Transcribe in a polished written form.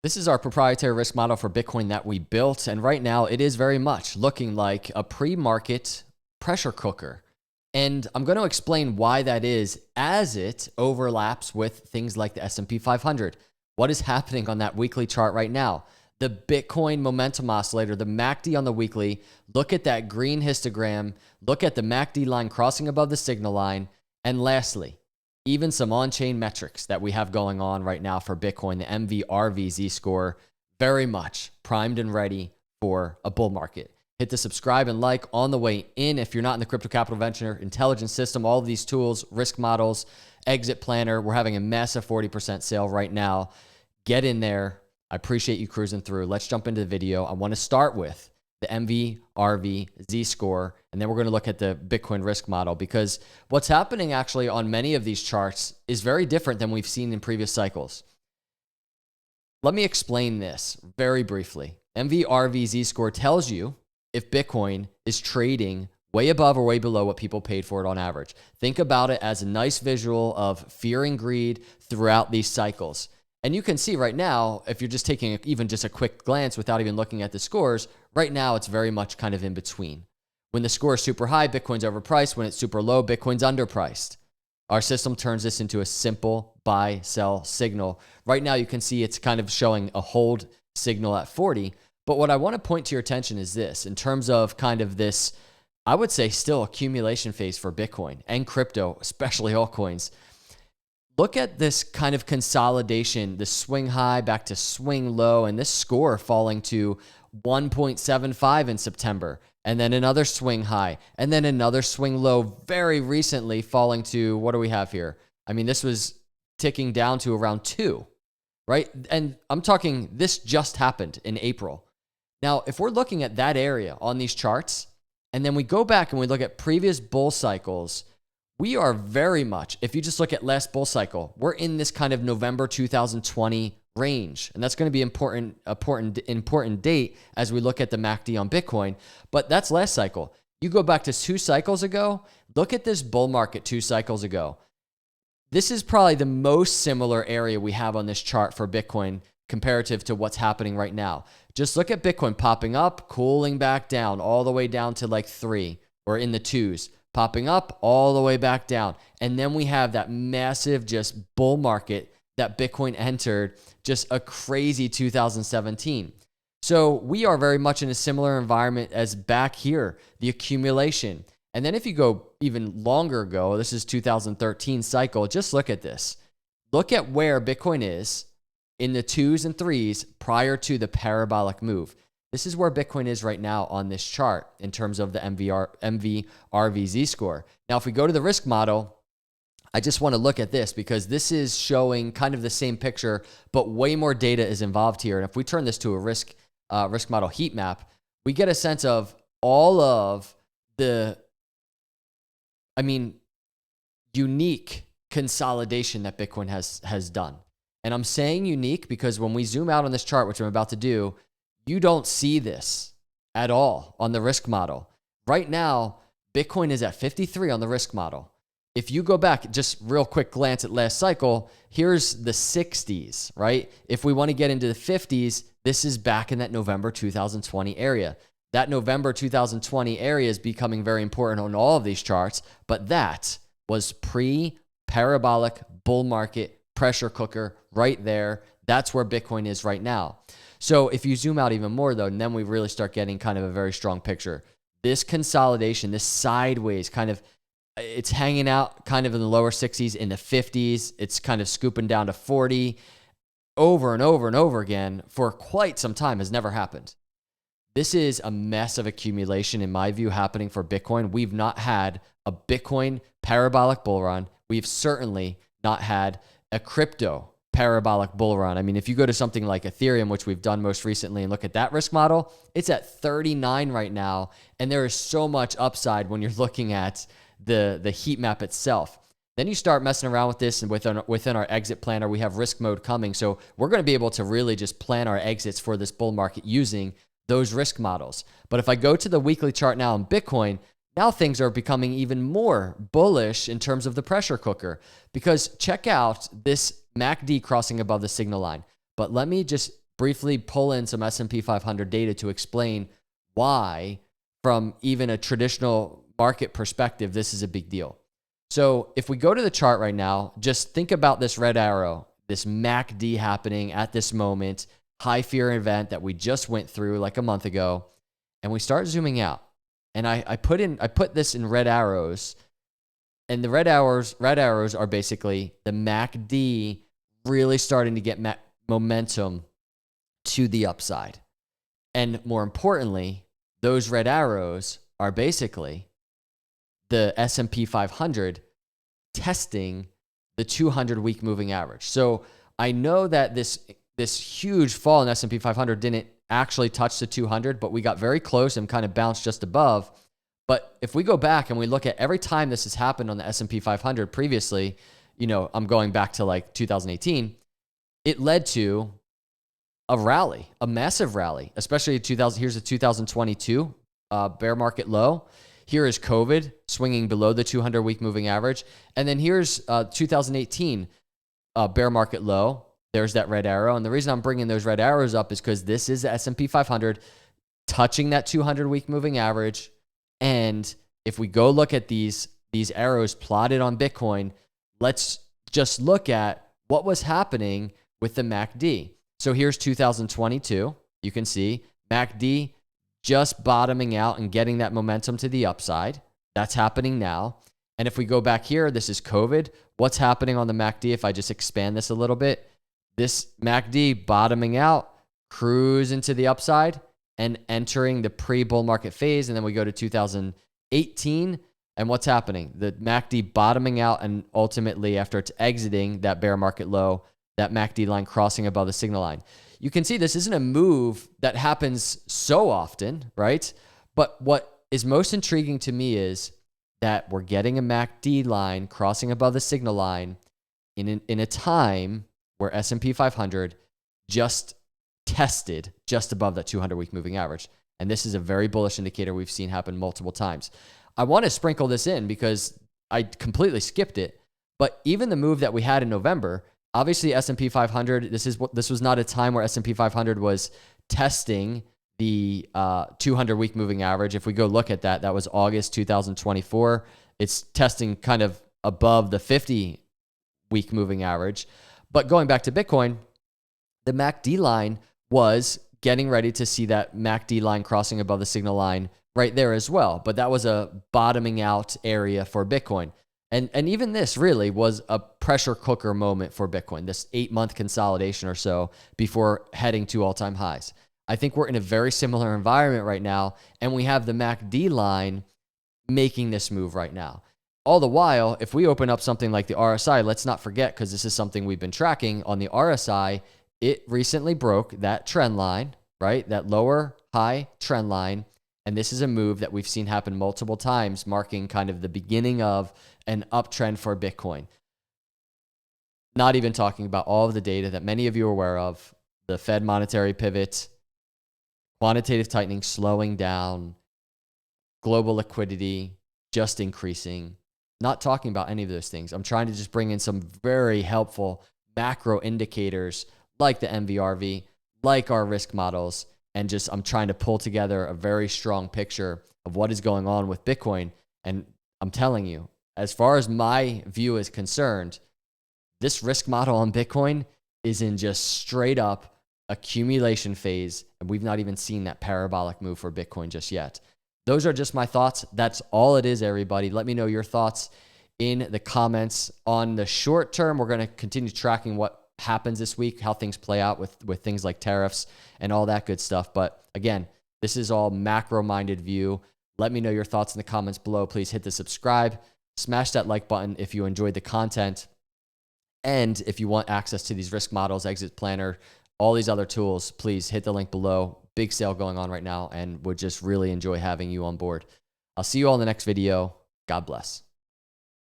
This is our proprietary risk model for Bitcoin that we built. And right now it is very much looking like a pre-market pressure cooker. And I'm going to explain why that is as it overlaps with things like the S&P 500. What is happening on that weekly chart right now? The Bitcoin momentum oscillator, the MACD on the weekly, look at that green histogram, look at the MACD line crossing above the signal line. And lastly, even some on-chain metrics that we have going on right now for Bitcoin, the MVRV Z-Score, very much primed and ready for a bull market. Hit the subscribe and like on the way in. If you're not in the Crypto Capital Venture Intelligence System, all of these tools, risk models, exit planner, we're having a massive 40% sale right now. Get in there. I appreciate you cruising through. Let's jump into the video. I want to start with the MVRV Z-Score, and then we're going to look at the Bitcoin risk model, because what's happening actually on many of these charts is very different than we've seen in previous cycles. Let me explain this very briefly. MVRV Z-Score tells you if Bitcoin is trading way above or way below what people paid for it on average. Think about it as a nice visual of fear and greed throughout these cycles. And you can see right now, if you're just taking even just a quick glance without even looking at the scores, right now it's very much kind of in between. When the score is super high, Bitcoin's overpriced. When it's super low, Bitcoin's underpriced. Our system turns this into a simple buy-sell signal. Right now you can see it's kind of showing a hold signal at 40. But what I want to point to your attention is this, in terms of kind of this, I would say still accumulation phase for Bitcoin and crypto, especially altcoins. Look at this kind of consolidation, the swing high back to swing low, and this score falling to 1.75 in September, and then another swing high, and then another swing low very recently falling to, what do we have here? I mean, this was ticking down to around 2, right? And I'm talking, this just happened in April. Now, if we're looking at that area on these charts, and then we go back and we look at previous bull cycles, we are very much, if you just look at last bull cycle, we're in this kind of November 2020 range. And that's going to be important date as we look at the MACD on Bitcoin. But that's last cycle. You go back to 2 cycles ago, look at this bull market 2 cycles ago. This is probably the most similar area we have on this chart for Bitcoin comparative to what's happening right now. Just look at Bitcoin popping up, cooling back down, all the way down to like 3 or in the 2s. Popping up all the way back down. And then we have that massive just bull market that Bitcoin entered, just a crazy 2017. So we are very much in a similar environment as back here, the accumulation. And then if you go even longer ago, this is 2013 cycle, just look at this. Look at where Bitcoin is in the 2s and 3s prior to the parabolic move. This is where Bitcoin is right now on this chart in terms of the MVRV Z-Score. Now, if we go to the risk model, I just want to look at this because this is showing kind of the same picture, but way more data is involved here. And if we turn this to a risk model heat map, we get a sense of all of the, unique consolidation that Bitcoin has done. And I'm saying unique because when we zoom out on this chart, which I'm about to do, you don't see this at all on the risk model. Right now, Bitcoin is at 53 on the risk model. If you go back, just real quick glance at last cycle, here's the 60s, right? If we want to get into the 50s, this is back in that November 2020 area. That November 2020 area is becoming very important on all of these charts, but that was pre-parabolic bull market pressure cooker right there. That's where Bitcoin is right now. So if you zoom out even more though, and then we really start getting kind of a very strong picture. This consolidation, this sideways kind of, it's hanging out kind of in the lower 60s, in the 50s. It's kind of scooping down to 40 over and over and over again for quite some time has never happened. This is a massive accumulation, in my view, happening for Bitcoin. We've not had a Bitcoin parabolic bull run. We've certainly not had a crypto parabolic bull run. I mean, if you go to something like Ethereum, which we've done most recently, and look at that risk model, it's at 39 right now. And there is so much upside when you're looking at the heat map itself. Then you start messing around with this, and within our exit planner, we have risk mode coming. So we're going to be able to really just plan our exits for this bull market using those risk models. But if I go to the weekly chart now in Bitcoin, now things are becoming even more bullish in terms of the pressure cooker, because check out this MACD crossing above the signal line. But let me just briefly pull in some S&P 500 data to explain why, from even a traditional market perspective, this is a big deal. So if we go to the chart right now, just think about this red arrow, this MACD happening at this moment, high fear event that we just went through like a month ago, and we start zooming out. And I put this in red arrows, and the red arrows are basically the MACD really starting to get momentum to the upside. And more importantly, those red arrows are basically the S&P 500 testing the 200-week moving average. So I know that this huge fall in S&P 500 didn't actually touch the 200, but we got very close and kind of bounced just above. But if we go back and we look at every time this has happened on the S&P 500 previously, I'm going back to like 2018, it led to a rally, a massive rally, especially here's a 2022 bear market low. Here is COVID swinging below the 200-week moving average. And then here's 2018 bear market low. There's that red arrow. And the reason I'm bringing those red arrows up is because this is the S&P 500 touching that 200-week moving average. And if we go look at these arrows plotted on Bitcoin, let's just look at what was happening with the MACD. So here's 2022. You can see MACD just bottoming out and getting that momentum to the upside. That's happening now. And if we go back here, this is COVID. What's happening on the MACD? If I just expand this a little bit, this MACD bottoming out, cruising to the upside and entering the pre-bull market phase. And then we go to 2018. And what's happening? The MACD bottoming out, and ultimately after it's exiting that bear market low, that MACD line crossing above the signal line. You can see this isn't a move that happens so often, right? But what is most intriguing to me is that we're getting a MACD line crossing above the signal line in a time where S&P 500 just tested just above that 200-week moving average. And this is a very bullish indicator we've seen happen multiple times. I want to sprinkle this in because I completely skipped it. But even the move that we had in November, obviously S&P 500, this was not a time where S&P 500 was testing the 200-week moving average. If we go look at that, that was August 2024. It's testing kind of above the 50-week moving average. But going back to Bitcoin, the MACD line was getting ready to see that MACD line crossing above the signal line right there as well. But that was a bottoming out area for Bitcoin. And even this really was a pressure cooker moment for Bitcoin, this 8-month consolidation or so before heading to all-time highs. I think we're in a very similar environment right now, and we have the MACD line making this move right now. All the while, if we open up something like the RSI, let's not forget, because this is something we've been tracking on the RSI, it recently broke that trend line, right? That lower high trend line. And this is a move that we've seen happen multiple times, marking kind of the beginning of an uptrend for Bitcoin. Not even talking about all of the data that many of you are aware of, the Fed monetary pivot, quantitative tightening slowing down, global liquidity just increasing. Not talking about any of those things. I'm trying to just bring in some very helpful macro indicators like the MVRV, like our risk models, and just I'm trying to pull together a very strong picture of what is going on with Bitcoin. And I'm telling you, as far as my view is concerned, this risk model on Bitcoin is in just straight up accumulation phase. And we've not even seen that parabolic move for Bitcoin just yet. Those are just my thoughts. That's all it is, everybody. Let me know your thoughts in the comments. On the short term, we're going to continue tracking what happens this week, how things play out with things like tariffs and all that good stuff. But again, this is all macro-minded view. Let me know your thoughts in the comments below. Please hit the subscribe, smash that like button if you enjoyed the content. And if you want access to these risk models, exit planner, all these other tools, please hit the link below. Big sale going on right now, and would just really enjoy having you on board. I'll see you all in the next video. God bless.